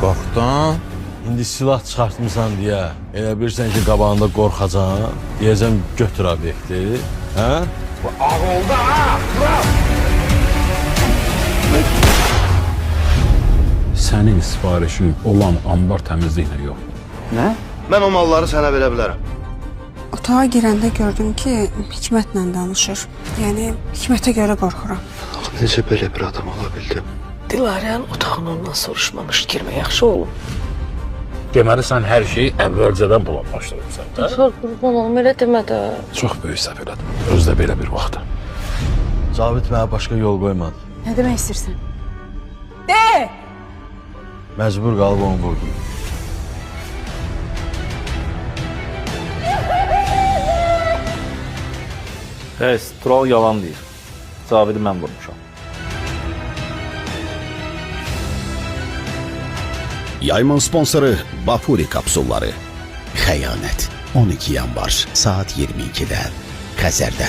Baxdan, indi silah çıxartmısan deyə, elə bilirsən ki, qabağında qorxacaq, deyəcəm götür obyekti, hə? Ağ oldu, ha! Bırak! Sənin sifarişin olan ambar təmizliklə yox. Nə? Mən o malları sənə verə bilərəm. Otağa girəndə gördüm ki, Hikmətlə danışır. Yəni, Hikmətə görə qorxuram. Necə belə bir adam ola bildim? Dilarənin otağını ondan soruşmamış girmək yaxşı olub. Deməli sən hər şeyi əvvəlcədən planlaşdırırsan, hə? Sor qurban olum, elə demə də. Çox böyük səhv elədim. Özdə belə bir vaxt. Cavit mənə başqa yol qoymadı. Nə demək istəyirsən? Məcbur qalıb onu vurdum. Bəs, Tural yalan deyir. Zavidi mən vurmuşam. Yayımın sponsoru Bafuri kapsulları. Xəyanət 12 yanvar saat 22-də Xəzərdə.